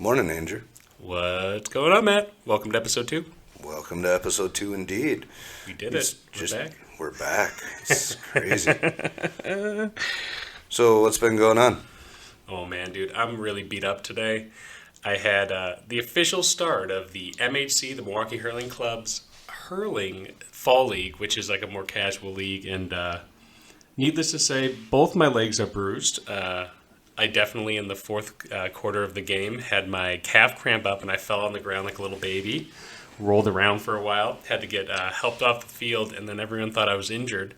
Morning, Andrew. What's going on, Matt? Welcome to episode 2. Welcome to episode 2 indeed. We did it. We're back. It's crazy. So, what's been going on? Oh, man, dude. I'm really beat up today. I had the official start of the MHC, the Milwaukee Hurling Club's Hurling Fall League, which is like a more casual league. And needless to say, both my legs are bruised. I definitely, in the fourth quarter of the game, had my calf cramp up and I fell on the ground like a little baby. Rolled around for a while, had to get helped off the field, and then everyone thought I was injured.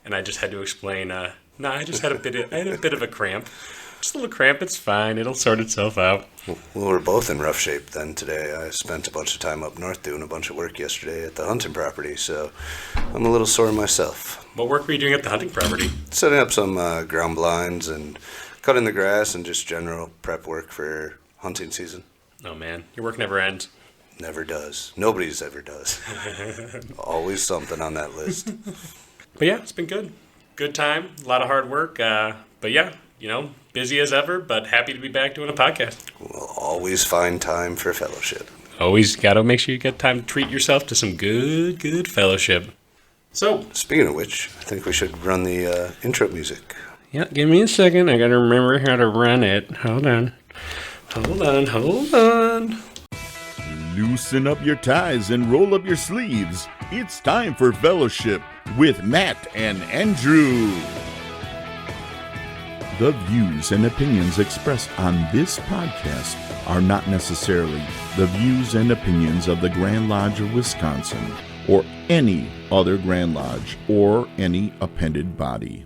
And I just had to explain, I just had a bit of a cramp. Just a little cramp, it's fine. It'll sort itself out. Well, we're both in rough shape then today. I spent a bunch of time up north doing a bunch of work yesterday at the hunting property, so I'm a little sore myself. What work were you doing at the hunting property? Setting up some ground blinds and cutting the grass and just general prep work for hunting season. Oh, man. Your work never ends. Never does. Nobody's ever does. Always something on that list. But yeah, it's been good. Good time. A lot of hard work. But yeah, busy as ever, but happy to be back doing a podcast. We'll always find time for fellowship. Always got to make sure you get time to treat yourself to some good fellowship. So, speaking of which, I think we should run the intro music. Yeah, give me a second. I got to remember how to run it. Hold on. Loosen up your ties and roll up your sleeves. It's time for Fellowship with Matt and Andrew. The views and opinions expressed on this podcast are not necessarily the views and opinions of the Grand Lodge of Wisconsin or any other Grand Lodge or any appended body.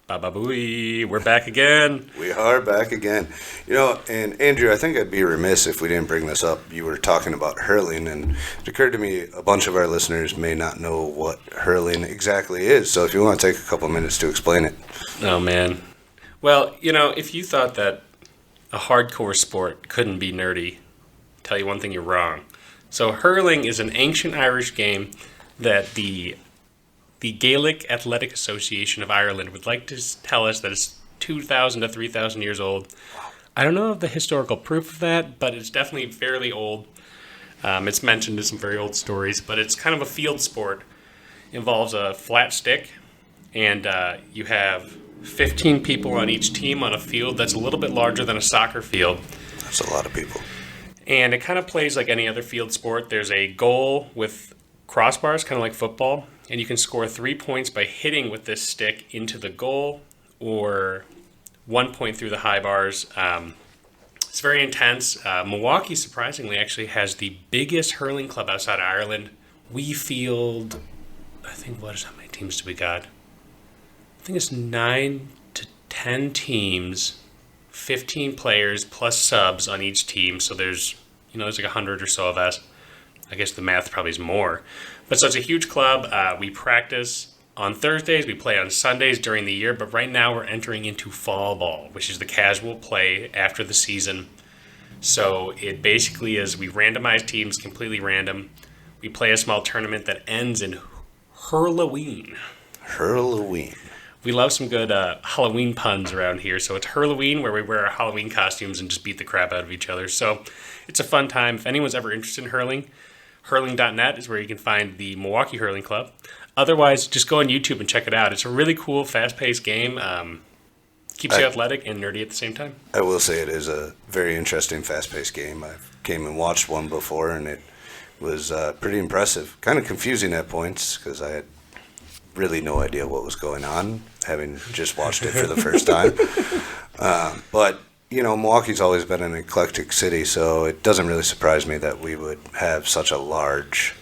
Ba-ba-booey, we're back again. We are back again. And Andrew, I think I'd be remiss if we didn't bring this up. You were talking about hurling, and it occurred to me a bunch of our listeners may not know what hurling exactly is. So if you want to take a couple minutes to explain it. Oh, man. Well, if you thought that a hardcore sport couldn't be nerdy, I'll tell you one thing, you're wrong. So hurling is an ancient Irish game that the Gaelic Athletic Association of Ireland would like to tell us that it's 2,000 to 3,000 years old. I don't know of the historical proof of that, but it's definitely fairly old. It's mentioned in some very old stories, but it's kind of a field sport. It involves a flat stick, and you have 15 people on each team on a field that's a little bit larger than a soccer field. That's a lot of people. And it kind of plays like any other field sport. There's a goal with crossbars, kind of like football. And you can score 3 points by hitting with this stick into the goal or 1 point through the high bars. It's very intense. Milwaukee, surprisingly, actually has the biggest hurling club outside of Ireland. We field, how many teams do we got? I think it's 9 to 10 teams, 15 players plus subs on each team. So there's like 100 or so of us. I guess the math probably is more. But so it's a huge club. We practice on Thursdays. We play on Sundays during the year. But right now we're entering into fall ball, which is the casual play after the season. So it basically is we randomize teams, completely random. We play a small tournament that ends in Hurloween. Hurloween. We love some good Halloween puns around here. So it's Hurloween, where we wear our Halloween costumes and just beat the crap out of each other. So it's a fun time. If anyone's ever interested in hurling, hurling.net is where you can find the Milwaukee Hurling Club. Otherwise, just go on YouTube and check it out. It's a really cool, fast-paced game. Keeps you athletic and nerdy at the same time. I will say it is a very interesting, fast-paced game. I came and watched one before, and it was pretty impressive. Kind of confusing at points because I had really no idea what was going on, having just watched it for the first time. But Milwaukee's always been an eclectic city, so it doesn't really surprise me that we would have such a large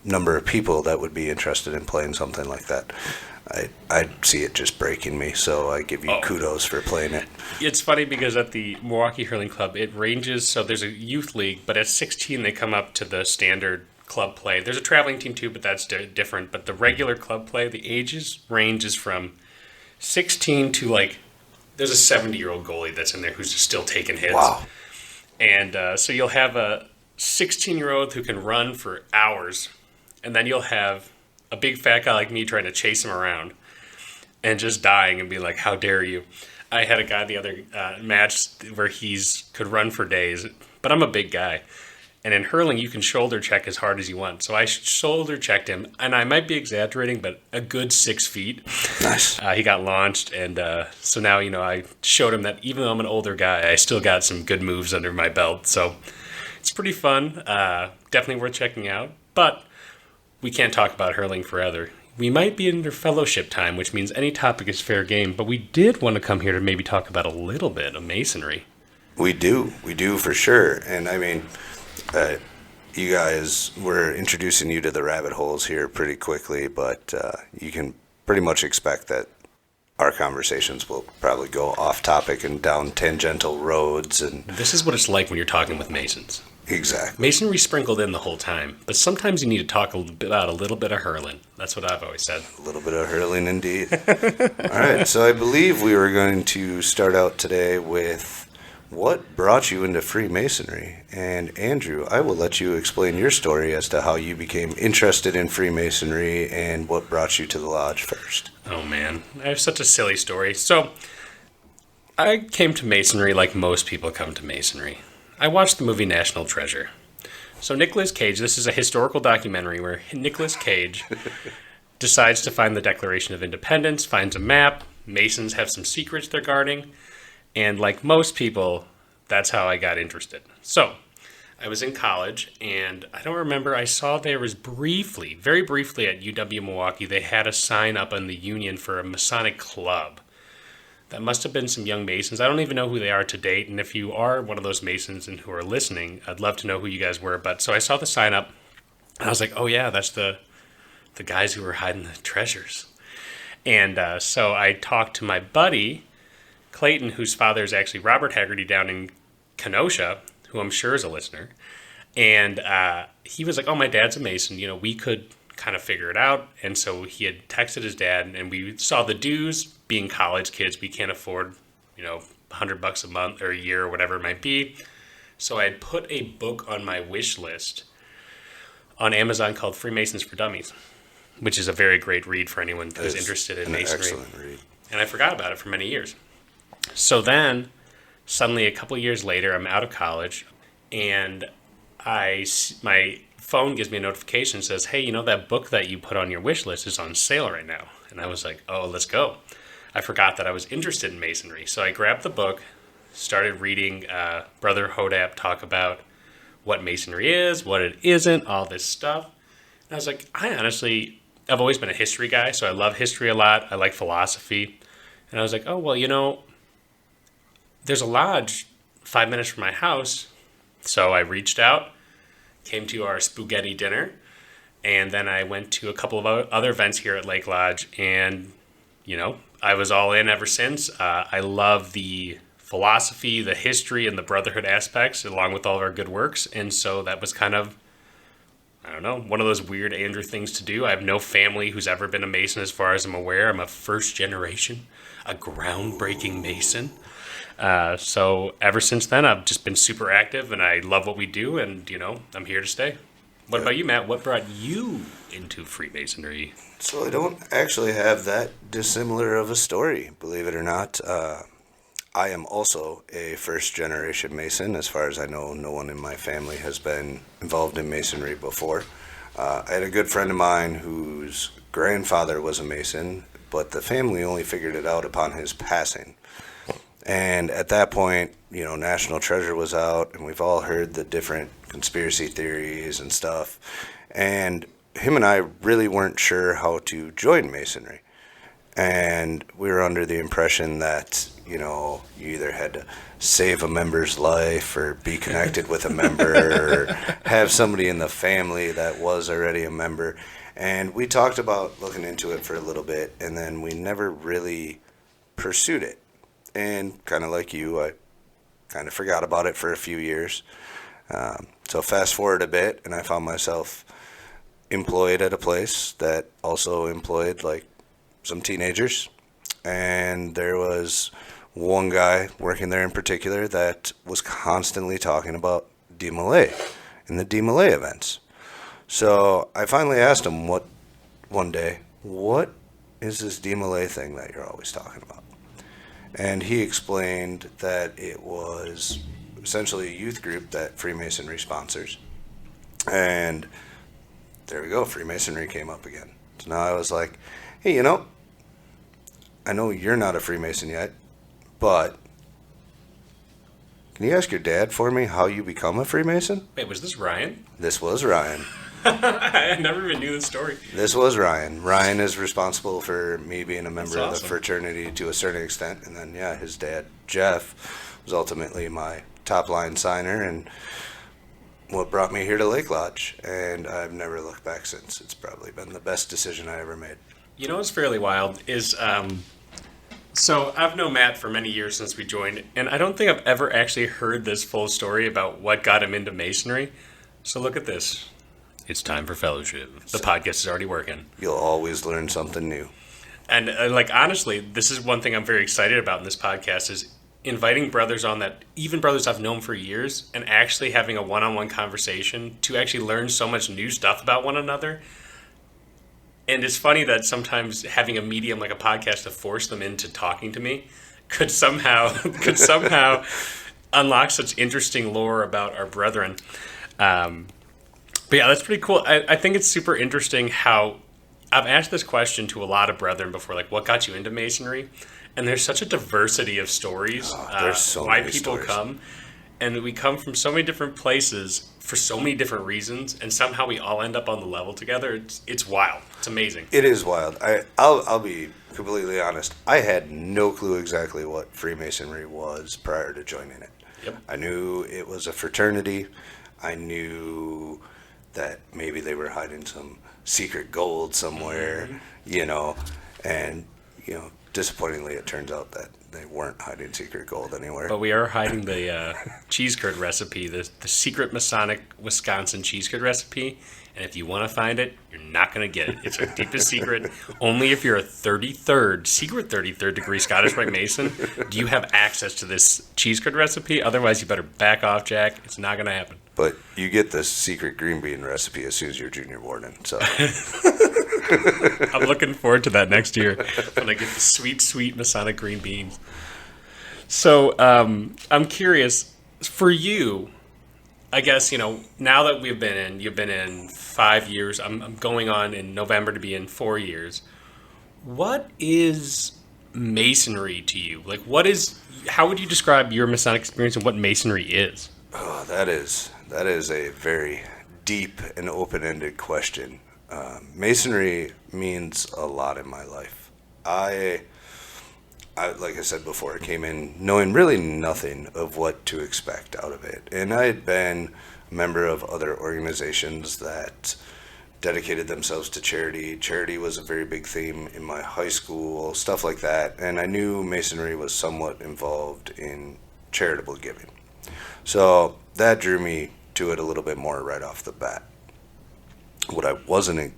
number of people that would be interested in playing something like that. I see it just breaking me, so I give you kudos for playing it. It's funny because at the Milwaukee Hurling Club, it ranges, so there's a youth league, but at 16 they come up to the standard club play. There's a traveling team too, but that's different. But the regular club play, the ages ranges from 16 to there's a 70-year-old goalie that's in there who's still taking hits. Wow. And so you'll have a 16-year-old who can run for hours, and then you'll have a big fat guy like me trying to chase him around and just dying and be like, how dare you? I had a guy the other match where could run for days, but I'm a big guy. And in hurling, you can shoulder check as hard as you want. So I shoulder checked him, and I might be exaggerating, but a good 6 feet. Nice. He got launched, and so now, I showed him that even though I'm an older guy, I still got some good moves under my belt. So it's pretty fun. Definitely worth checking out. But we can't talk about hurling forever. We might be under fellowship time, which means any topic is fair game. But we did want to come here to maybe talk about a little bit of masonry. We do for sure. And I mean, you guys, we're introducing you to the rabbit holes here pretty quickly, but you can pretty much expect that our conversations will probably go off topic and down tangential roads. And This is what it's like when you're talking with masons. exactly. Masonry sprinkled in the whole time, but sometimes you need to talk about a little bit of hurling. That's what I've always said. A little bit of hurling indeed. All right, so I believe we were going to start out today with what brought you into Freemasonry. And Andrew, I will let you explain your story as to how you became interested in Freemasonry and what brought you to the lodge first. Oh man, I have such a silly story. So, I came to Masonry like most people come to Masonry. I watched the movie National Treasure. So Nicolas Cage, this is a historical documentary where Nicolas Cage decides to find the Declaration of Independence, finds a map, Masons have some secrets they're guarding, and like most people, that's how I got interested. So, I was in college, and I don't remember, I saw there was very briefly at UW Milwaukee, they had a sign up on the Union for a Masonic club. That must have been some young Masons. I don't even know who they are to date, and if you are one of those Masons and who are listening, I'd love to know who you guys were. But so I saw the sign up, and I was like, oh yeah, that's the guys who were hiding the treasures. And so I talked to my buddy, Clayton, whose father is actually Robert Haggerty down in Kenosha, who I'm sure is a listener. And he was like, oh, my dad's a Mason. We could kind of figure it out. And so he had texted his dad, and we saw the dues. Being college kids, we can't afford, $100 a month or a year or whatever it might be. So I had put a book on my wish list on Amazon called Freemasons for Dummies, which is a very great read for anyone who's interested in masonry. Excellent read. And I forgot about it for many years. So then, suddenly a couple years later, I'm out of college, and my phone gives me a notification that says, hey, that book that you put on your wish list is on sale right now. And I was like, oh, let's go. I forgot that I was interested in masonry. So I grabbed the book, started reading Brother Hodap talk about what masonry is, what it isn't, all this stuff. And I was like, I've always been a history guy, so I love history a lot. I like philosophy. And I was like, oh, well, there's a lodge 5 minutes from my house. So I reached out, came to our spaghetti dinner, and then I went to a couple of other events here at Lake Lodge, and, I was all in ever since. I love the philosophy, the history, and the brotherhood aspects, along with all of our good works, and so that was kind of, I don't know, one of those weird Andrew things to do. I have no family who's ever been a Mason as far as I'm aware. I'm a first generation, a groundbreaking Mason. So ever since then, I've just been super active, and I love what we do, and, I'm here to stay. What about you, Matt? What brought you into Freemasonry? So I don't actually have that dissimilar of a story, believe it or not. I am also a first-generation Mason. As far as I know, no one in my family has been involved in Masonry before. I had a good friend of mine whose grandfather was a Mason, but the family only figured it out upon his passing. And at that point, National Treasure was out, and we've all heard the different conspiracy theories and stuff. And him and I really weren't sure how to join Masonry. And we were under the impression that, you either had to save a member's life or be connected with a member or have somebody in the family that was already a member. And we talked about looking into it for a little bit, and then we never really pursued it. And kind of like you, I kind of forgot about it for a few years. So fast forward a bit, and I found myself employed at a place that also employed like some teenagers. And there was one guy working there in particular that was constantly talking about DeMolay and the DeMolay events. So I finally asked him one day, what is this DeMolay thing that you're always talking about? And he explained that it was essentially a youth group that Freemasonry sponsors. And there we go, Freemasonry came up again. So now I was like, hey, I know you're not a Freemason yet, but can you ask your dad for me how you become a Freemason? Wait, was this Ryan? This was Ryan. I never even knew the story. This was Ryan. Ryan is responsible for me being a member of the awesome. fraternity to a certain extent. And then, his dad, Jeff, was ultimately my top line signer and what brought me here to Lake Lodge. And I've never looked back since. It's probably been the best decision I ever made. You know what's fairly wild is, so I've known Matt for many years since we joined, and I don't think I've ever actually heard this full story about what got him into Masonry. So look at this. It's time for fellowship. The podcast is already working. You'll always learn something new. And honestly, this is one thing I'm very excited about in this podcast is inviting brothers on that, even brothers I've known for years, and actually having a one-on-one conversation to actually learn so much new stuff about one another. And it's funny that sometimes having a medium like a podcast to force them into talking to me could somehow unlock such interesting lore about our brethren. But yeah, that's pretty cool. I think it's super interesting how I've asked this question to a lot of brethren before, like, what got you into Masonry? And there's such a diversity of stories. There's so why many people stories. come. And we come from so many different places for so many different reasons, and somehow we all end up on the level together. It's wild. It's amazing. It is wild. I'll be completely honest. I had no clue exactly what Freemasonry was prior to joining it. Yep. I knew it was a fraternity. I knew that maybe they were hiding some secret gold somewhere, and disappointingly it turns out that they weren't hiding secret gold anywhere. But we are hiding the cheese curd recipe, the secret Masonic Wisconsin cheese curd recipe. And if you want to find it, you're not going to get it. It's our deepest secret. Only if you're a secret 33rd degree Scottish Rite Mason do you have access to this cheese curd recipe. Otherwise, you better back off, Jack. It's not going to happen. But you get the secret green bean recipe as soon as you're junior warden. So I'm looking forward to that next year when I get the sweet, sweet Masonic green beans. So I'm curious, for you, I guess, now that you've been in 5 years, I'm going on in November to be in 4 years. What is Masonry to you? Like, how would you describe your Masonic experience and what Masonry is? Oh, that is a very deep and open-ended question. Masonry means a lot in my life. I like I said before, I came in knowing really nothing of what to expect out of it. And I had been a member of other organizations that dedicated themselves to charity. Charity was a very big theme in my high school, stuff like that. And I knew Masonry was somewhat involved in charitable giving. So that drew me to it a little bit more right off the bat. What I wasn't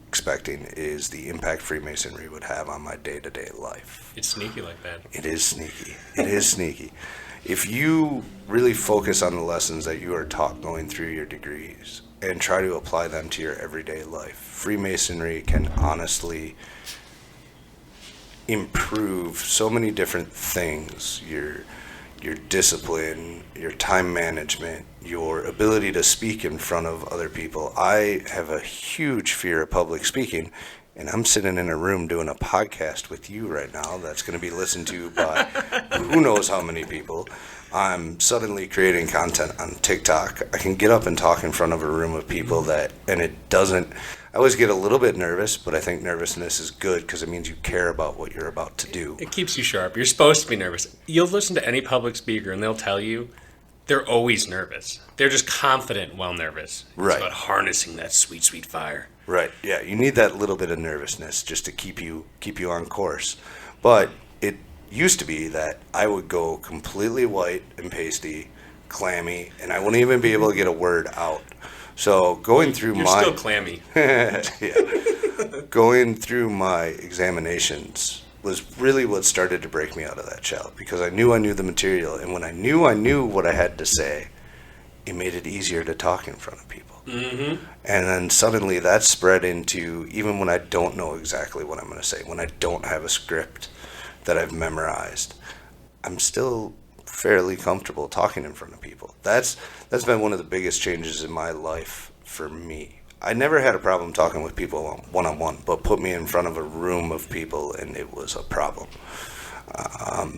expecting is the impact Freemasonry would have on my day-to-day life. It's sneaky like that. It is sneaky. It is sneaky. If you really focus on the lessons that you are taught going through your degrees and try to apply them to your everyday life, Freemasonry can honestly improve so many different things. Your discipline, your time management, your ability to speak in front of other people. I have a huge fear of public speaking, and I'm sitting in a room doing a podcast with you right now that's going to be listened to by who knows how many people. I'm suddenly creating content on TikTok. I can get up and talk in front of a room of people I always get a little bit nervous, but I think nervousness is good because it means you care about what you're about to do. It keeps you sharp. You're supposed to be nervous. You'll listen to any public speaker and they'll tell you they're always nervous. They're just confident while nervous. Right. It's about harnessing that sweet, sweet fire. Right. Yeah, you need that little bit of nervousness just to keep you on course. But it used to be that I would go completely white and pasty, clammy, and I wouldn't even be able to get a word out. So going through You're still clammy. Going through my examinations was really what started to break me out of that shell, because I knew the material, and when I knew what I had to say, it made it easier to talk in front of people. Mm-hmm. And then suddenly that spread into, even when I don't know exactly what I'm going to say, when I don't have a script, that I've memorized, I'm still fairly comfortable talking in front of people. That's been one of the biggest changes in my life for me. I never had a problem talking with people one-on-one, but put me in front of a room of people and it was a problem.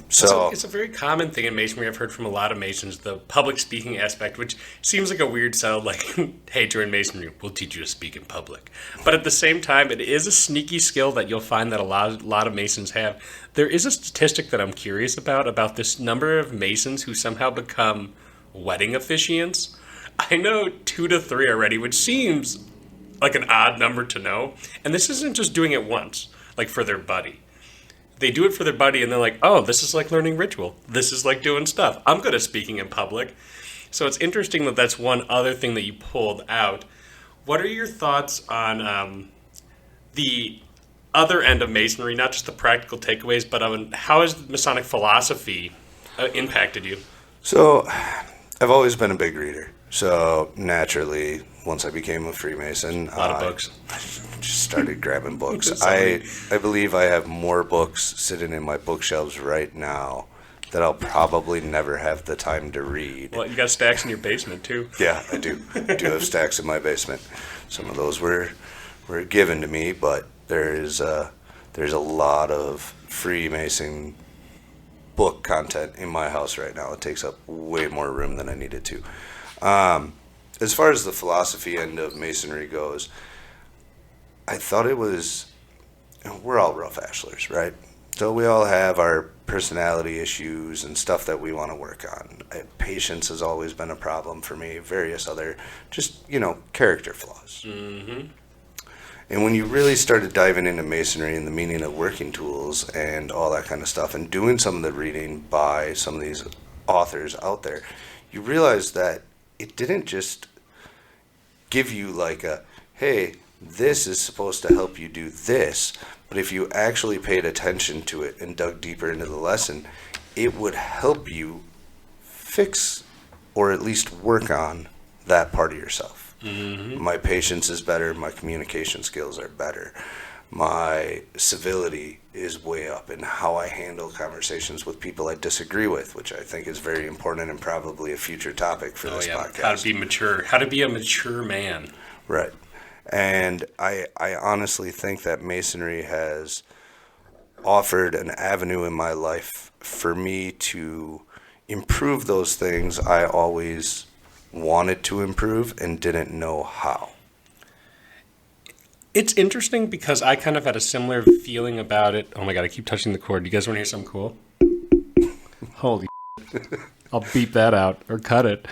It's a very common thing in masonry. I've heard from a lot of masons, the public speaking aspect, which seems like a weird sell, like, hey, join masonry, we'll teach you to speak in public. But at the same time, it is a sneaky skill that you'll find that a lot of masons have. There is a statistic that I'm curious about this number of masons who somehow become wedding officiants. I know 2 to 3 already, which seems like an odd number to know. And this isn't just doing it once, like for their buddy. They do it for their buddy and they're like, oh, this is like learning ritual. This is like doing stuff. I'm good at speaking in public. So it's interesting that that's one other thing that you pulled out. What are your thoughts on the other end of masonry, not just the practical takeaways, but on how has Masonic philosophy impacted you? So I've always been a big reader. So naturally, once I became a Freemason, A lot of books. Just started grabbing books. So many. I believe I have more books sitting in my bookshelves right now that I'll probably never have the time to read. Well, you got stacks in your basement, too. Yeah, I do. I do have stacks in my basement. Some of those were given to me, but there's a lot of Freemason book content in my house right now. It takes up way more room than I needed to. As far as the philosophy end of Masonry goes, I thought it was, we're all rough ashlers, right? So we all have our personality issues and stuff that we want to work on. Patience has always been a problem for me, various other, just, character flaws. Mm-hmm. And when you really started diving into Masonry and the meaning of working tools and all that kind of stuff and doing some of the reading by some of these authors out there, you realize that it didn't just give you like a, hey, this is supposed to help you do this, but if you actually paid attention to it and dug deeper into the lesson, it would help you fix or at least work on that part of yourself. Mm-hmm. My patience is better, my communication skills are better, my civility is way up in how I handle conversations with people I disagree with, which I think is very important and probably a future topic for this podcast. How to be mature, how to be a mature man. Right. And I honestly think that Masonry has offered an avenue in my life for me to improve those things I always wanted to improve and didn't know how. It's interesting because I kind of had a similar feeling about it. Oh my God, I keep touching the cord. You guys want to hear something cool? Holy I'll beep that out or cut it.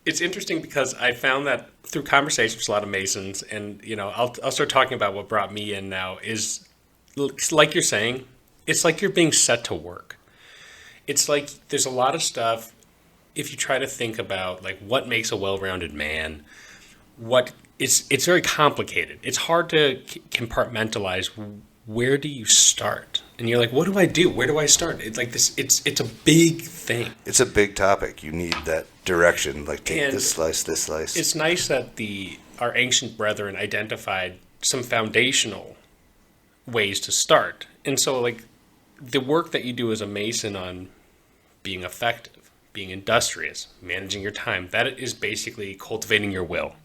It's interesting because I found that through conversations with a lot of Masons, and I'll start talking about what brought me in now, is like you're saying, it's like you're being set to work. It's like there's a lot of stuff, if you try to think about like what makes a well-rounded man, it's very complicated. It's hard to compartmentalize. Where do you start? And you're like, what do I do? Where do I start? It's like this. It's a big thing. It's a big topic. You need that direction. Like take this slice, this slice. It's nice that our ancient brethren identified some foundational ways to start. And so, like, the work that you do as a Mason on being effective, being industrious, managing your time, that is basically cultivating your will.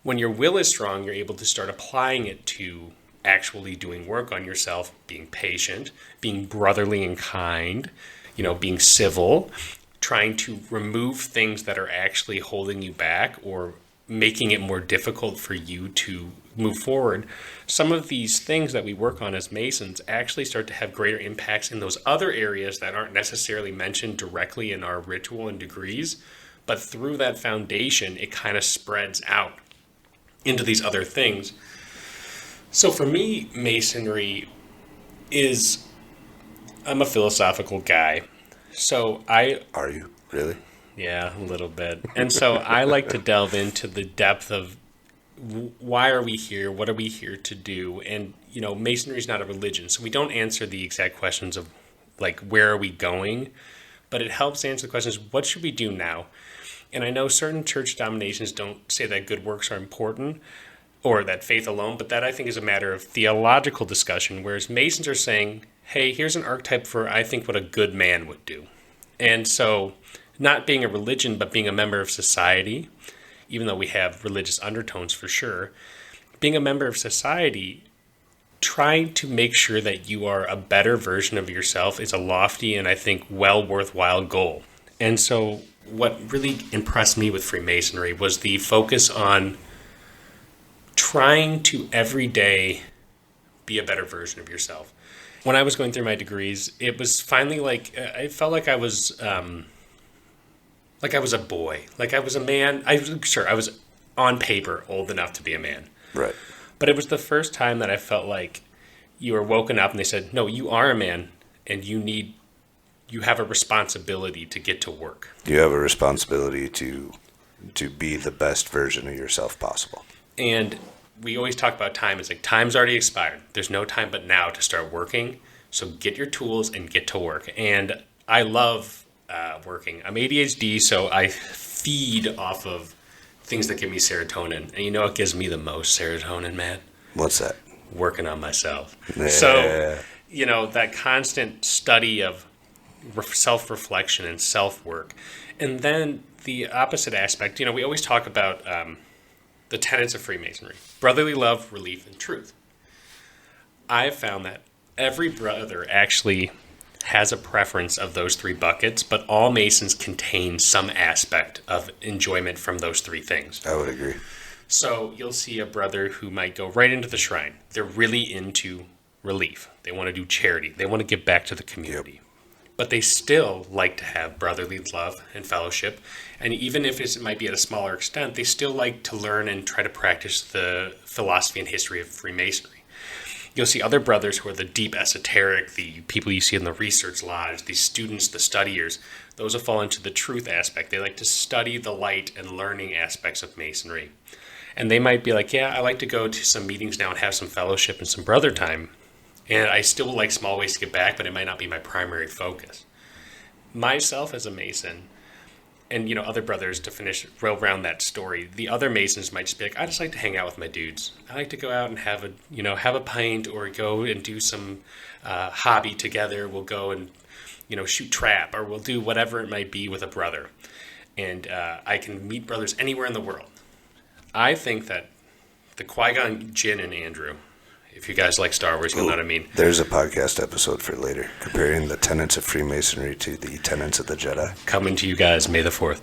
When your will is strong, you're able to start applying it to actually doing work on yourself, being patient, being brotherly and kind, being civil, trying to remove things that are actually holding you back or making it more difficult for you to move forward. Some of these things that we work on as Masons actually start to have greater impacts in those other areas that aren't necessarily mentioned directly in our ritual and degrees, but through that foundation, it kind of spreads out into these other things. So for me, Masonry is, I'm a philosophical guy. So Are you? Really? Yeah, a little bit. And so I like to delve into the depth of why are we here? What are we here to do? And, Masonry is not a religion. So we don't answer the exact questions of like, where are we going? But it helps answer the questions, what should we do now? And I know certain church denominations don't say that good works are important. or that faith alone, but that I think is a matter of theological discussion, whereas Masons are saying, hey, here's an archetype for, I think, what a good man would do. And so not being a religion, but being a member of society, even though we have religious undertones for sure, being a member of society, trying to make sure that you are a better version of yourself is a lofty and I think well worthwhile goal. And so what really impressed me with Freemasonry was the focus on trying to every day be a better version of yourself. When I was going through my degrees, it was finally like I felt like I was a boy, like I was a man. I was on paper old enough to be a man, Right. but it was the first time that I felt like you were woken up and they said, "No, you are a man, and you have a responsibility to get to work. You have a responsibility to be the best version of yourself possible." And we always talk about time. It's like time's already expired. There's no time but now to start working. So get your tools and get to work. And I love working. I'm ADHD, so I feed off of things that give me serotonin. And you know what gives me the most serotonin, Matt? What's that? Working on myself. Yeah. So, that constant study of self-reflection and self-work. And then the opposite aspect, we always talk about the tenets of Freemasonry: brotherly love, relief, and truth. I've found that every brother actually has a preference of those three buckets, but all Masons contain some aspect of enjoyment from those three things. I would agree. So you'll see a brother who might go right into the shrine. They're really into relief. They want to do charity. They want to give back to the community. Yep. But they still like to have brotherly love and fellowship. And even if it might be at a smaller extent, they still like to learn and try to practice the philosophy and history of Freemasonry. You'll see other brothers who are the deep esoteric, the people you see in the research lodge, the students, the studiers. Those will fall into the truth aspect. They like to study the light and learning aspects of Masonry. And they might be like, yeah, I like to go to some meetings now and have some fellowship and some brother time. And I still like small ways to get back, but it might not be my primary focus. Myself as a Mason, and other brothers to roll around that story, the other Masons might just be like, I just like to hang out with my dudes. I like to go out and have a pint, or go and do some hobby together. We'll go and shoot trap, or we'll do whatever it might be with a brother. And I can meet brothers anywhere in the world. I think that the Qui-Gon Jinn and Andrew, if you guys like Star Wars, you'll know what I mean. There's a podcast episode for later, comparing the tenets of Freemasonry to the tenets of the Jedi. Coming to you guys May the 4th.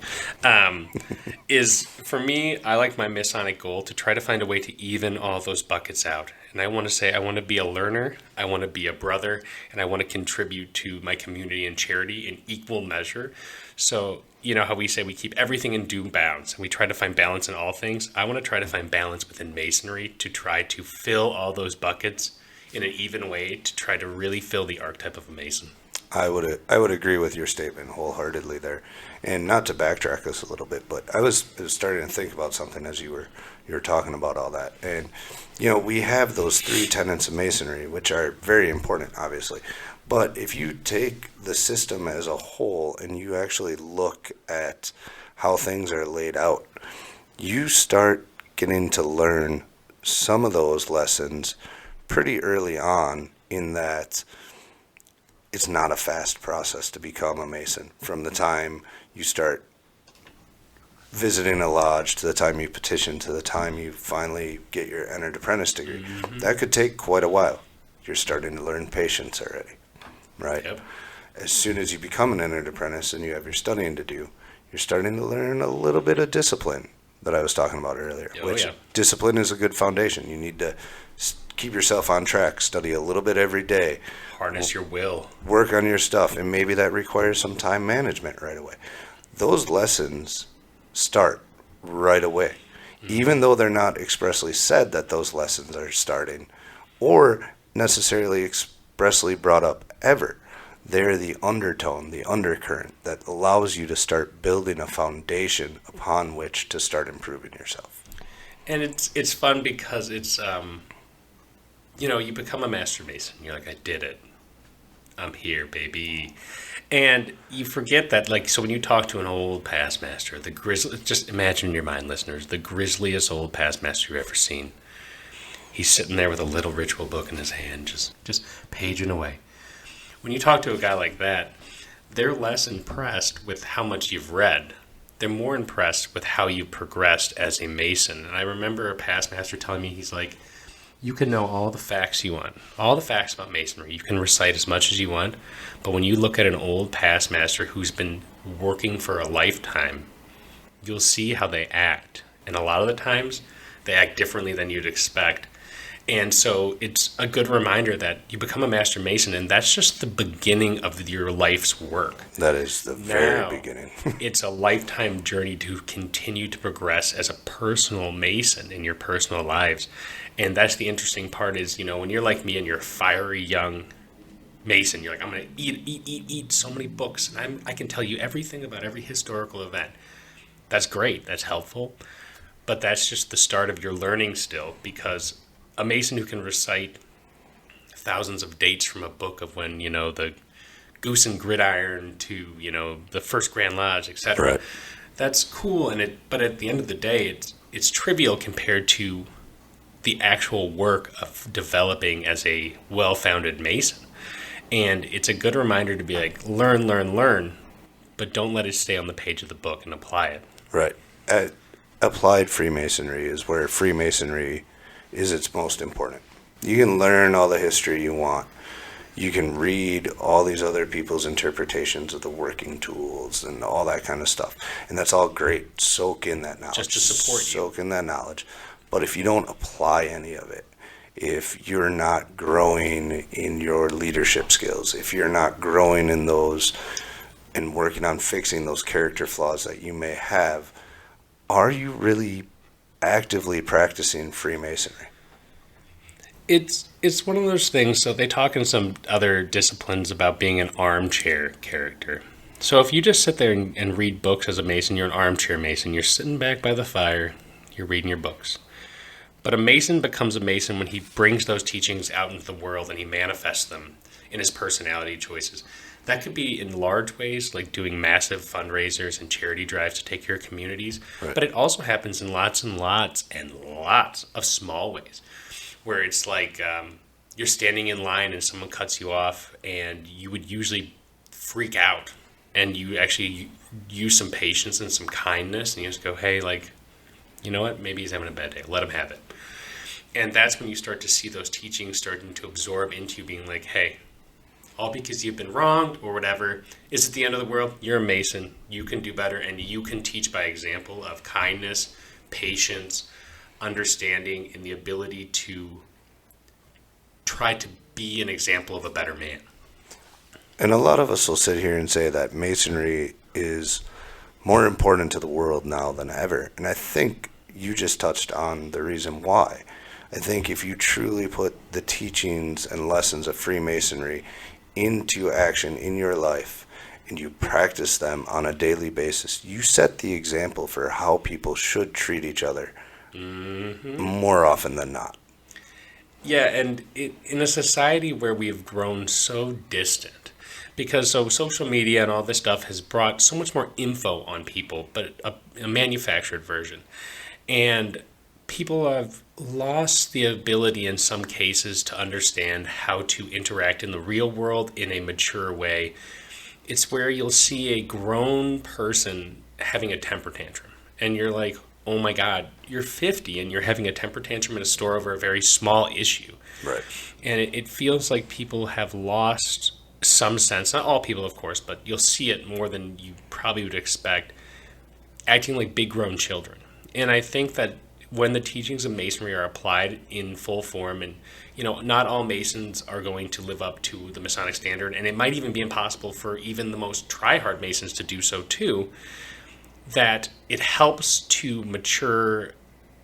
Is, for me, I like my Masonic goal to try to find a way to even all those buckets out. And I want to say I want to be a learner, I want to be a brother, and I want to contribute to my community and charity in equal measure. So, how we say we keep everything in due bounds, and we try to find balance in all things. I want to try to find balance within Masonry to try to fill all those buckets in an even way to try to really fill the archetype of a Mason. I would agree with your statement wholeheartedly there. And not to backtrack us a little bit, but I was starting to think about something as you were talking about all that. And, we have those three tenets of Masonry, which are very important, obviously. But if you take the system as a whole and you actually look at how things are laid out, you start getting to learn some of those lessons pretty early on, in that it's not a fast process to become a Mason. From the time you start visiting a lodge to the time you petition to the time you finally get your entered apprentice degree, that could take quite a while. You're starting to learn patience already. Right. Yep. As soon as you become an entered apprentice and you have your studying to do, you're starting to learn a little bit of discipline that I was talking about earlier. Discipline is a good foundation. You need to keep yourself on track, study a little bit every day. Harness your will. Work on your stuff, and maybe that requires some time management right away. Those lessons start right away. Even though they're not expressly said that those lessons are starting, or necessarily expressly brought up ever. They're the undertone, the undercurrent that allows you to start building a foundation upon which to start improving yourself. And it's fun because it's, you become a master Mason. You're like, I did it. I'm here, baby. And you forget that, so when you talk to an old past master, just imagine in your mind, listeners, the grisliest old past master you've ever seen, He's sitting there with a little ritual book in his hand, just paging away. When you talk to a guy like that, they're less impressed with how much you've read. They're more impressed with how you progressed as a Mason. And I remember a past master telling me, he's like, you can know all the facts you want, all the facts about Masonry. You can recite as much as you want. But when you look at an old past master who's been working for a lifetime, you'll see how they act. And a lot of the times, they act differently than you'd expect. And so it's a good reminder that you become a Master Mason, and that's just the beginning of your life's work. That is the very beginning. It's a lifetime journey to continue to progress as a personal Mason in your personal lives. And that's the interesting part is, when you're like me and you're a fiery young Mason, you're like, I'm going to eat so many books, and I can tell you everything about every historical event. That's great. That's helpful. But that's just the start of your learning still, because a Mason who can recite thousands of dates from a book of when, the Goose and Gridiron to, the first Grand Lodge, etc. Right. That's cool, but at the end of the day, it's trivial compared to the actual work of developing as a well-founded Mason. And it's a good reminder to be like, learn, but don't let it stay on the page of the book, and apply it. Right. Applied Freemasonry is where Freemasonry is its most important. You can learn all the history you want. You can read all these other people's interpretations of the working tools and all that kind of stuff. And that's all great. Soak in that knowledge. Just to support you. Soak in that knowledge. But if you don't apply any of it, if you're not growing in your leadership skills, if you're not growing in those and working on fixing those character flaws that you may have, are you really actively practicing Freemasonry? It's one of those things. So they talk in some other disciplines about being an armchair character. So if you just sit there and read books as a Mason, you're an armchair Mason. You're sitting back by the fire, you're reading your books. But a Mason becomes a Mason when he brings those teachings out into the world and he manifests them in his personality choices. That could be in large ways, like doing massive fundraisers and charity drives to take care of communities. Right. But it also happens in lots and lots and lots of small ways, where it's like you're standing in line and someone cuts you off, and you would usually freak out, and you actually use some patience and some kindness, and you just go, hey, like, you know what, maybe he's having a bad day, let him have it. And that's when you start to see those teachings starting to absorb into you, being like, hey, all because you've been wronged or whatever, is it the end of the world? You're a Mason. You can do better, and you can teach by example of kindness, patience, understanding, and the ability to try to be an example of a better man. And a lot of us will sit here and say that Masonry is more important to the world now than ever. And I think you just touched on the reason why. I think if you truly put the teachings and lessons of Freemasonry into action in your life, and you practice them on a daily basis, you set the example for how people should treat each other more often than not. Yeah, and in a society where we've grown so distant, because social media and all this stuff has brought so much more info on people, but a manufactured version. And people have lost the ability in some cases to understand how to interact in the real world in a mature way. It's where you'll see a grown person having a temper tantrum, and you're like, oh my God, you're 50 and you're having a temper tantrum in a store over a very small issue. Right. And it feels like people have lost some sense, not all people of course, but you'll see it more than you probably would expect, acting like big grown children. And I think that when the teachings of Masonry are applied in full form, and not all Masons are going to live up to the Masonic standard, and it might even be impossible for even the most try-hard Masons to do so too, that it helps to mature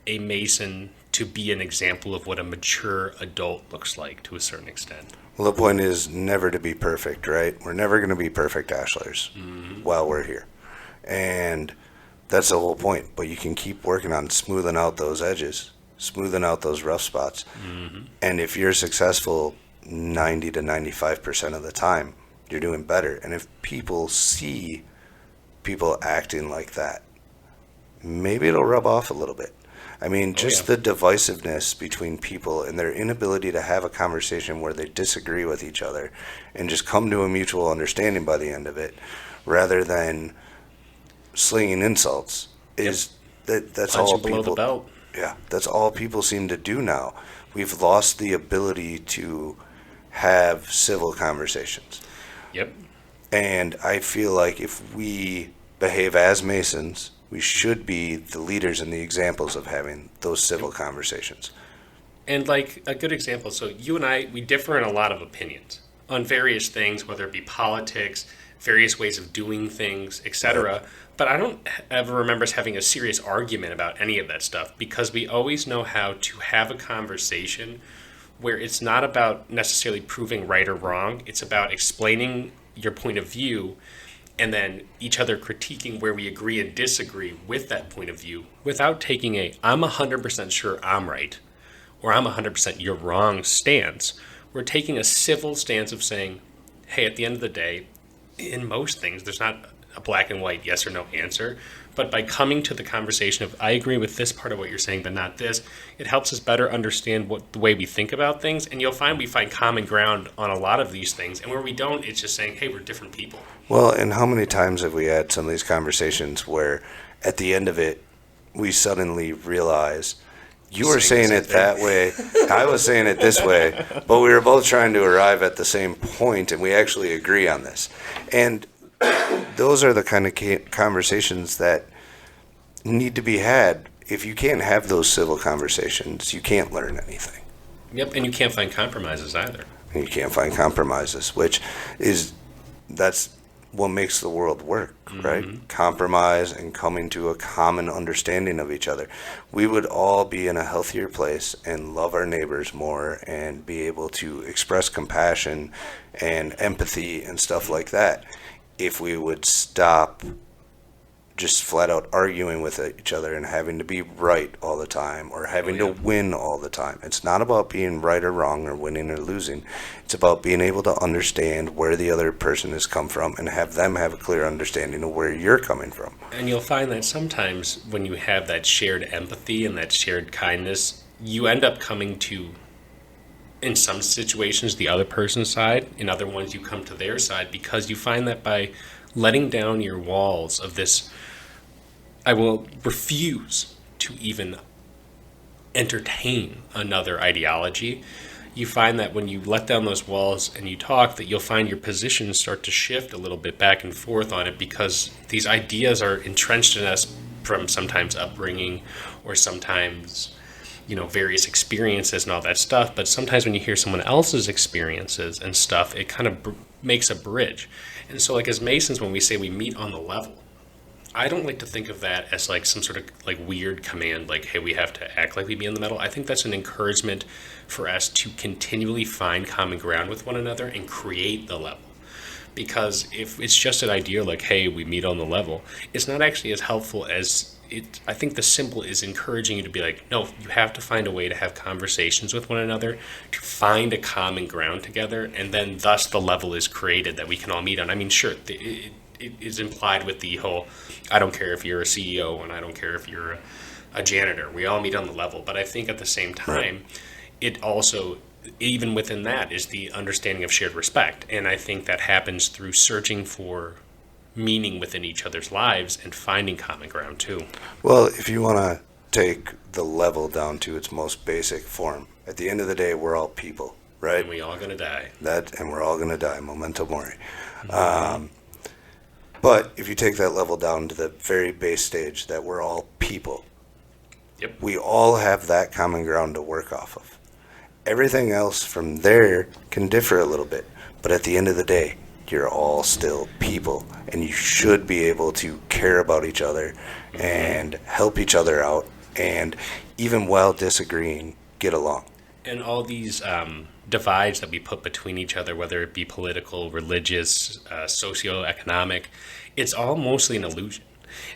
a Mason to be an example of what a mature adult looks like to a certain extent. Well, the point is never to be perfect, right? We're never going to be perfect ashlers while we're here. And that's the whole point. But you can keep working on smoothing out those edges, smoothing out those rough spots. And if you're successful 90 to 95% of the time, you're doing better. And if people see people acting like that, maybe it'll rub off a little bit. I mean, just the divisiveness between people and their inability to have a conversation where they disagree with each other and just come to a mutual understanding by the end of it, rather than slinging insults, is that's Punching all below people. the belt. Yeah, that's all people seem to do now. We've lost the ability to have civil conversations. Yep. And I feel like if we behave as Masons, we should be the leaders and the examples of having those civil conversations. And like a good example, so you and I, we differ in a lot of opinions on various things, whether it be politics, various ways of doing things, etc. But I don't ever remember us having a serious argument about any of that stuff, because we always know how to have a conversation where it's not about necessarily proving right or wrong. It's about explaining your point of view and then each other critiquing where we agree and disagree with that point of view without taking a I'm 100% sure I'm right or I'm 100% you're wrong stance. We're taking a civil stance of saying, hey, at the end of the day, in most things, there's not a black and white yes or no answer. But by coming to the conversation of I agree with this part of what you're saying, but not this, it helps us better understand what the way we think about things. And you'll find we find common ground on a lot of these things. And where we don't, it's just saying, hey, we're different people. Well, and how many times have we had some of these conversations where at the end of it, we suddenly realize you were saying it that way, I was saying it this way, but we were both trying to arrive at the same point, and we actually agree on this. And those are the kind of conversations that need to be had. If you can't have those civil conversations, you can't learn anything. Yep, and you can't find compromises either. And you can't find compromises, that's what makes the world work, right? Compromise and coming to a common understanding of each other. We would all be in a healthier place and love our neighbors more and be able to express compassion and empathy and stuff like that if we would stop just flat out arguing with each other and having to be right all the time or having to win all the time. It's not about being right or wrong or winning or losing. It's about being able to understand where the other person has come from and have them have a clear understanding of where you're coming from. And you'll find that sometimes when you have that shared empathy and that shared kindness, you end up coming to, in some situations, the other person's side. In other ones, you come to their side, because you find that by letting down your walls of this, I will refuse to even entertain another ideology. You find that when you let down those walls and you talk, that you'll find your positions start to shift a little bit back and forth on it, because these ideas are entrenched in us from sometimes upbringing or sometimes, various experiences and all that stuff. But sometimes when you hear someone else's experiences and stuff, it kind of makes a bridge. And so like as Masons, when we say we meet on the level, I don't like to think of that as like some sort of like weird command, like, hey, we have to act like we be in the middle. I think that's an encouragement for us to continually find common ground with one another and create the level. Because if it's just an idea like, hey, we meet on the level, it's not actually as helpful as it. I think the symbol is encouraging you to be like, no, you have to find a way to have conversations with one another, to find a common ground together, and then thus the level is created that we can all meet on. I mean, sure, it is implied with the whole, I don't care if you're a CEO and I don't care if you're a janitor. We all meet on the level. But I think at the same time, it also, even within that, is the understanding of shared respect. And I think that happens through searching for meaning within each other's lives and finding common ground too. Well, if you want to take the level down to its most basic form, at the end of the day, we're all people, right? And we all going to die. And we're all going to die, memento mori. But if you take that level down to the very base stage that we're all people, we all have that common ground to work off of. Everything else from there can differ a little bit, but at the end of the day, you're all still people, and you should be able to care about each other and help each other out, and even while disagreeing, get along. And all these divides that we put between each other, whether it be political, religious, socioeconomic, it's all mostly an illusion.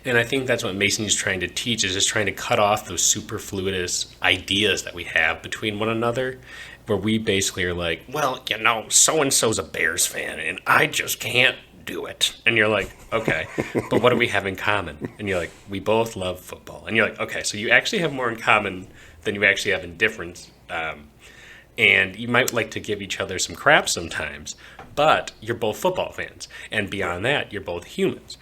And I think that's what Masonry is trying to teach, is just trying to cut off those superfluous ideas that we have between one another, where we basically are like, well, so-and-so's a Bears fan, and I just can't do it. And you're like, okay, but what do we have in common? And you're like, we both love football. And you're like, okay, so you actually have more in common than you actually have in difference. And you might like to give each other some crap sometimes, but you're both football fans. And beyond that, you're both humans.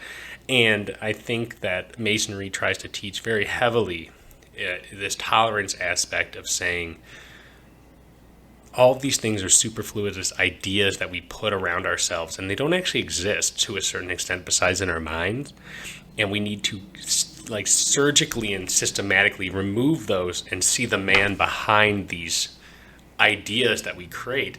And I think that Masonry tries to teach very heavily this tolerance aspect of saying all of these things are superfluous ideas that we put around ourselves, and they don't actually exist to a certain extent besides in our minds. And we need to like surgically and systematically remove those and see the man behind these ideas that we create.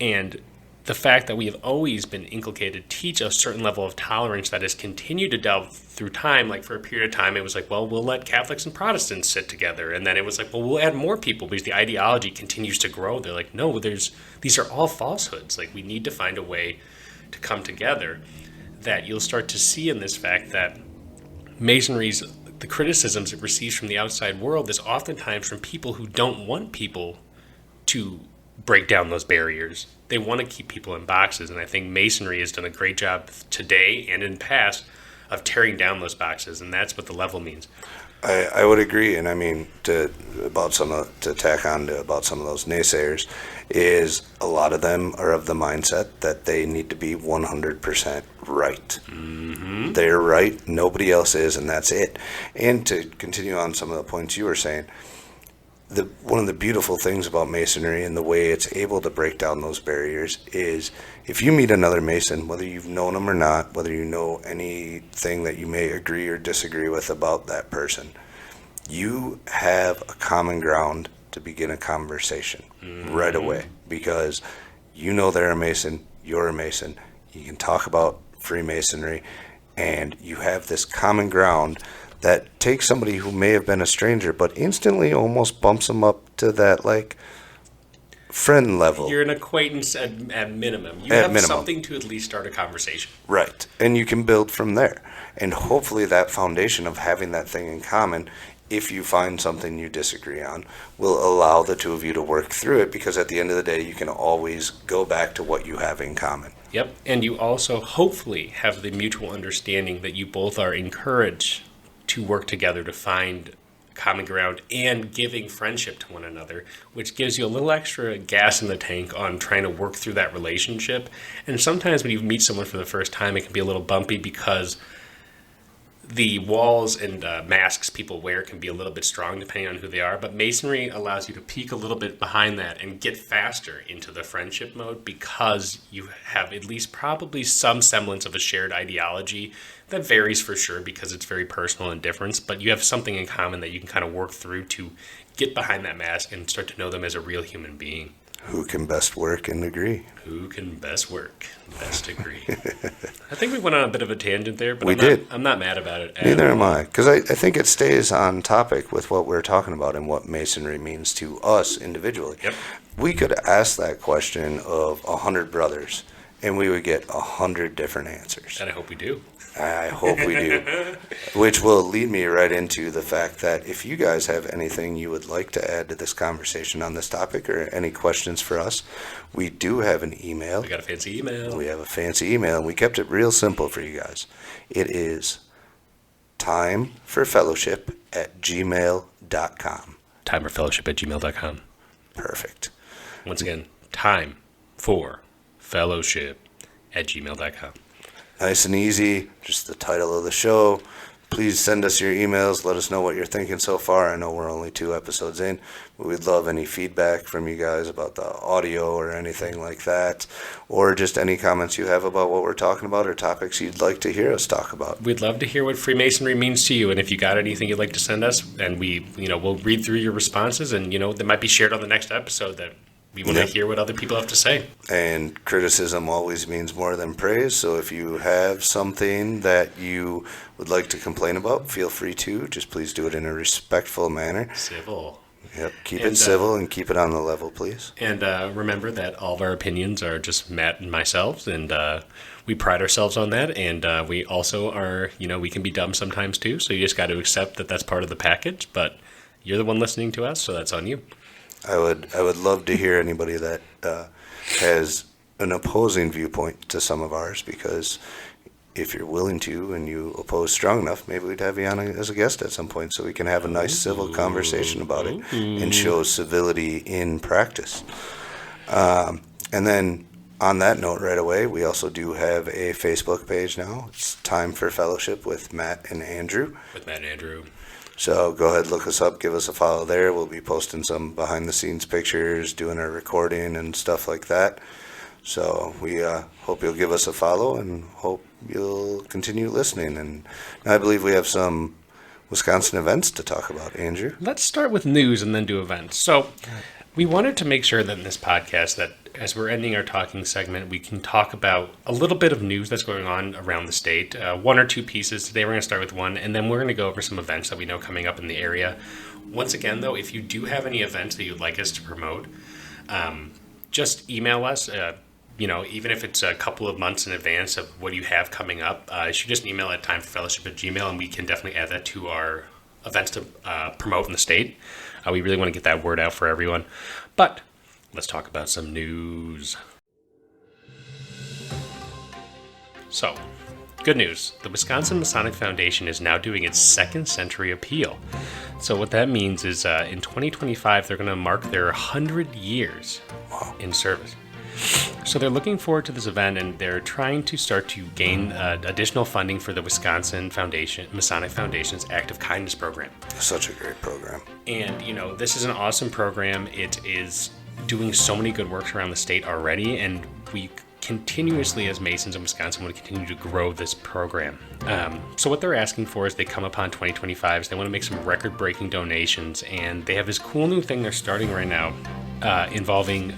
And the fact that we have always been inculcated teach a certain level of tolerance that has continued to delve through time. Like for a period of time, it was like, well, we'll let Catholics and Protestants sit together. And then it was like, well, we'll add more people because the ideology continues to grow. They're like, no, these are all falsehoods. Like we need to find a way to come together. That you'll start to see in this fact that Masonry's, the criticisms it receives from the outside world is oftentimes from people who don't want people to break down those barriers. They want to keep people in boxes, and I think Masonry has done a great job today and in the past of tearing down those boxes, and that's what the level means. I would agree, and I mean to tack on to about some of those naysayers is a lot of them are of the mindset that they need to be 100% right. Mm-hmm. They're right, nobody else is, and that's it. And to continue on some of the points you were saying, one of the beautiful things about Masonry and the way it's able to break down those barriers is if you meet another Mason, whether you've known them or not, whether you know anything that you may agree or disagree with about that person, you have a common ground to begin a conversation right away because you know they're a Mason, you're a Mason, you can talk about Freemasonry, and you have this common ground that takes somebody who may have been a stranger, but instantly almost bumps them up to that, like, friend level. You're an acquaintance at minimum. You have something to at least start a conversation. Right. And you can build from there. And hopefully that foundation of having that thing in common, if you find something you disagree on, will allow the two of you to work through it, because at the end of the day, you can always go back to what you have in common. Yep. And you also hopefully have the mutual understanding that you both are encouraged to work together to find common ground and giving friendship to one another, which gives you a little extra gas in the tank on trying to work through that relationship. And sometimes when you meet someone for the first time, it can be a little bumpy because the walls and masks people wear can be a little bit strong depending on who they are, but Masonry allows you to peek a little bit behind that and get faster into the friendship mode because you have at least probably some semblance of a shared ideology that varies for sure because it's very personal and different, but you have something in common that you can kind of work through to get behind that mask and start to know them as a real human being. Who can best work and agree? Who can best work, best agree. I think we went on a bit of a tangent there, but I'm not mad about it. Neither am I, because I think it stays on topic with what we're talking about and what Masonry means to us individually. Yep. We could ask that question of 100 brothers, and we would get 100 different answers. And I hope we do. I hope we do. Which will lead me right into the fact that if you guys have anything you would like to add to this conversation on this topic or any questions for us, we do have an email. We got a fancy email. We have a fancy email, and we kept it real simple for you guys. It is timeforfellowship@gmail.com. Timeforfellowship@gmail.com. Perfect. Once again, timeforfellowship@gmail.com. Nice and easy, just the title of the show. Please send us your emails. Let us know what you're thinking so far. I know we're only 2 episodes in, but we'd love any feedback from you guys about the audio or anything like that, or just any comments you have about what we're talking about or topics you'd like to hear us talk about. We'd love to hear what Freemasonry means to you, and if you got anything you'd like to send us, and we'll read through your responses, and they might be shared on the next episode that we want to hear what other people have to say. And criticism always means more than praise. So if you have something that you would like to complain about, feel free to. Just please do it in a respectful manner. Civil. Yep. Keep it civil and keep it on the level, please. And remember that all of our opinions are just Matt and myself, and we pride ourselves on that. And we also are, we can be dumb sometimes too. So you just got to accept that that's part of the package. But you're the one listening to us, so that's on you. I would love to hear anybody that has an opposing viewpoint to some of ours, because if you're willing to and you oppose strong enough, maybe we'd have you on as a guest at some point so we can have a nice civil conversation about it and show civility in practice. And then on that note right away, we also do have a Facebook page now. It's Time for Fellowship with Matt and Andrew. So go ahead, look us up, give us a follow there. We'll be posting some behind the scenes pictures, doing our recording and stuff like that. So we hope you'll give us a follow and hope you'll continue listening. And I believe we have some Wisconsin events to talk about, Andrew. Let's start with news and then do events. So we wanted to make sure that in this podcast, that as we're ending our talking segment, we can talk about a little bit of news that's going on around the state. One or two pieces. Today we're going to start with one, and then we're going to go over some events that we know coming up in the area. Once again, though, if you do have any events that you'd like us to promote, just email us. Even if it's a couple of months in advance of what you have coming up, you should just email at timeforfellowship@gmail.com, and we can definitely add that to our events to promote in the state. We really want to get that word out for everyone. But let's talk about some news. So, good news. The Wisconsin Masonic Foundation is now doing its second century appeal. So what that means is in 2025, they're going to mark their 100 years in service. So they're looking forward to this event, and they're trying to start to gain additional funding for the Wisconsin Masonic Foundation's Act of Kindness program. Such a great program. And, this is an awesome program. It is doing so many good works around the state already, and we continuously, as Masons in Wisconsin, want to continue to grow this program. So what they're asking for is they come upon 2025, is they want to make some record-breaking donations, and they have this cool new thing they're starting right now involving...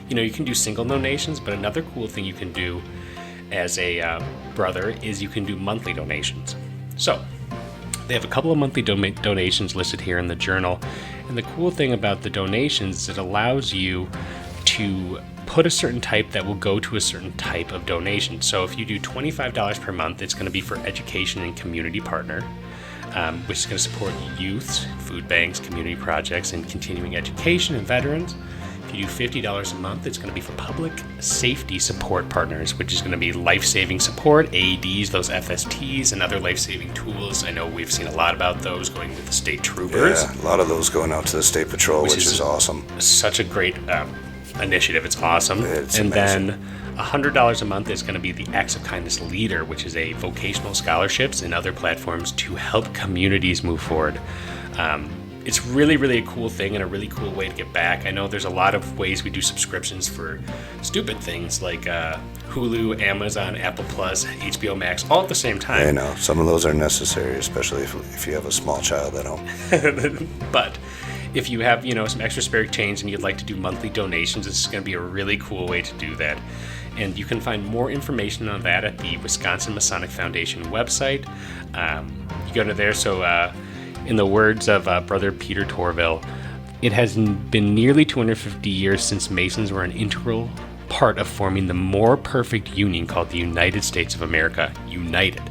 you can do single donations, but another cool thing you can do as a brother is you can do monthly donations. So they have a couple of monthly donations listed here in the journal. And the cool thing about the donations is it allows you to put a certain type that will go to a certain type of donation. So if you do $25 per month, it's going to be for education and community partner, which is going to support youths, food banks, community projects, and continuing education and veterans. If you do $50 a month, it's going to be for public safety support partners, which is going to be life-saving support, AEDs, those FSTs, and other life-saving tools. I know we've seen a lot about those going with the state troopers. Yeah, a lot of those going out to the state patrol, which is awesome. Such a great initiative. It's awesome. It's and amazing. Then $100 a month is going to be the Acts of Kindness Leader, which is a vocational scholarships and other platforms to help communities move forward. It's really, really a cool thing and a really cool way to get back. I know there's a lot of ways we do subscriptions for stupid things like Hulu, Amazon, Apple Plus, HBO Max, all at the same time. I know. Some of those are necessary, especially if you have a small child at home. But if you have, some extra spare change and you'd like to do monthly donations, this is going to be a really cool way to do that. And you can find more information on that at the Wisconsin Masonic Foundation website. You go to there, so... in the words of Brother Peter Torville, it has been nearly 250 years since Masons were an integral part of forming the more perfect union called the United States of America, united.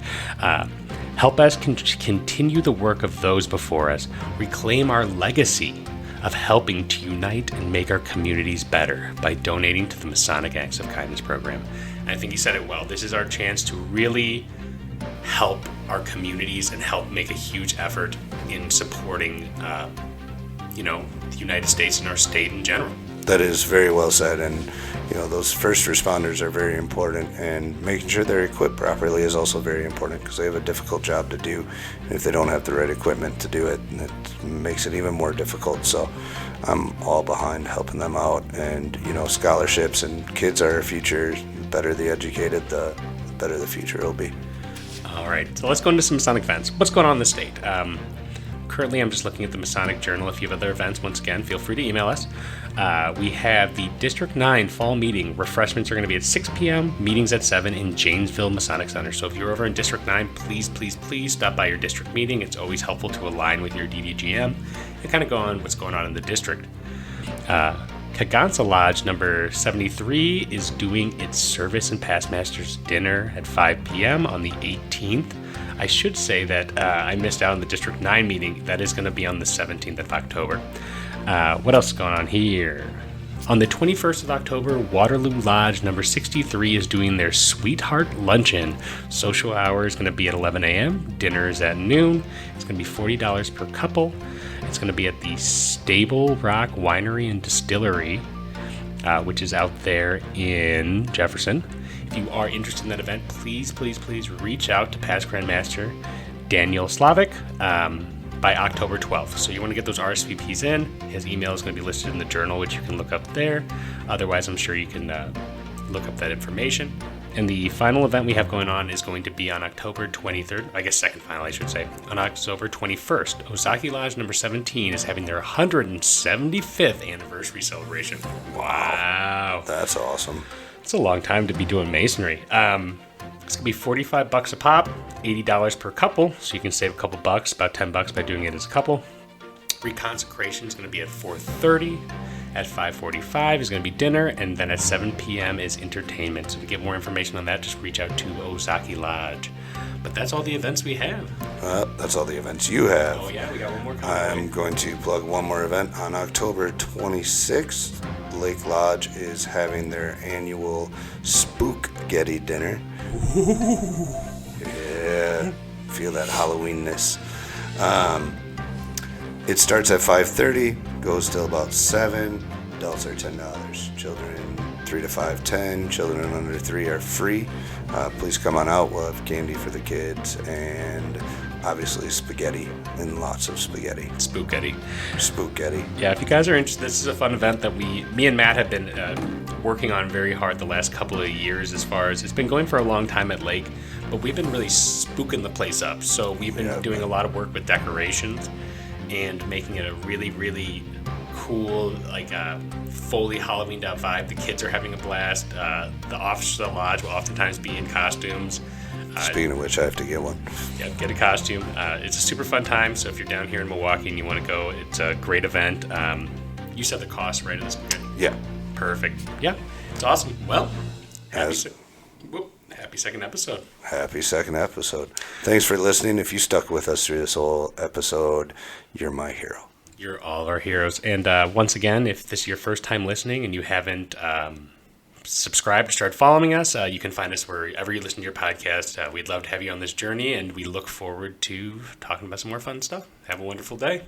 Help us continue the work of those before us, reclaim our legacy of helping to unite and make our communities better by donating to the Masonic Acts of Kindness program. And I think he said it well. This is our chance to really help our communities and help make a huge effort in supporting, the United States and our state in general. That is very well said, and those first responders are very important, and making sure they're equipped properly is also very important because they have a difficult job to do. And if they don't have the right equipment to do it, it makes it even more difficult. So I'm all behind helping them out, and scholarships, and kids are our future. The better the educated, the better the future will be. All right, so let's go into some Masonic events. What's going on in the state? Currently, I'm just looking at the Masonic Journal. If you have other events, once again, feel free to email us. We have the District 9 Fall Meeting. Refreshments are going to be at 6 p.m., meetings at 7 in Janesville Masonic Center. So if you're over in District 9, please, please, please stop by your district meeting. It's always helpful to align with your DDGM and kind of go on what's going on in the district. Kagansa Lodge number 73 is doing its Service and Past Masters dinner at 5 p.m. on the 18th. I should say that I missed out on the District 9 meeting. That is going to be on the 17th of October. What else is going on here? On the 21st of October, Waterloo Lodge number 63 is doing their Sweetheart Luncheon. Social hour is going to be at 11 a.m. Dinner is at noon. It's going to be $40 per couple. It's going to be at the Stable Rock Winery and Distillery, which is out there in Jefferson. If you are interested in that event, please reach out to past Grandmaster Daniel Slavic by October 12th. So you want to get those RSVPs in. His email is going to be listed in the journal, which you can look up there. Otherwise, I'm sure you can look up that information. And the final event we have going on is going to be on October 23rd. I guess second final, I should say. On October 21st, Ozaki Lodge number 17 is having their 175th anniversary celebration. Wow. That's awesome. It's a long time to be doing masonry. It's going to be $45 a pop, $80 per couple, so you can save a couple bucks, about $10 by doing it as a couple. Reconsecration is going to be at 4:30. At 5:45 is going to be dinner, and then at 7 p.m. is entertainment. So to get more information on that, just reach out to Ozaki Lodge. But that's all the events we have. That's all the events you have. Oh yeah, we got one more coming. I'm going to plug one more event on October 26th. Lake Lodge is having their annual Spook-Getty dinner. Ooh. Yeah, feel that Halloweenness. It starts at 5:30, goes till about 7. Adults are $10. Children 3 to 5, 10. Children under 3 are free. Please come on out. We'll have candy for the kids and obviously spaghetti and lots of spaghetti. Spook-Getty. Spook-Getty. Yeah, if you guys are interested, this is a fun event that me and Matt have been working on very hard the last couple of years. As far as it's been going for a long time at Lake, but we've been really spooking the place up. So we've been doing a lot of work with decorations and making it a really, really cool, like fully Halloweened out vibe. The kids are having a blast. The officers of the lodge will oftentimes be in costumes. Speaking of which, I have to get one. Yeah, get a costume. It's a super fun time. So if you're down here in Milwaukee and you want to go, it's a great event. You said the cost, right, of this spaghetti? Yeah. Perfect. Yeah, it's awesome. Well, happy second episode. Happy second episode. Thanks for listening. If you stuck with us through this whole episode, you're my hero. You're all our heroes. And once again, if this is your first time listening and you haven't subscribed or started following us, you can find us wherever you listen to your podcast. We'd love to have you on this journey, and we look forward to talking about some more fun stuff. Have a wonderful day.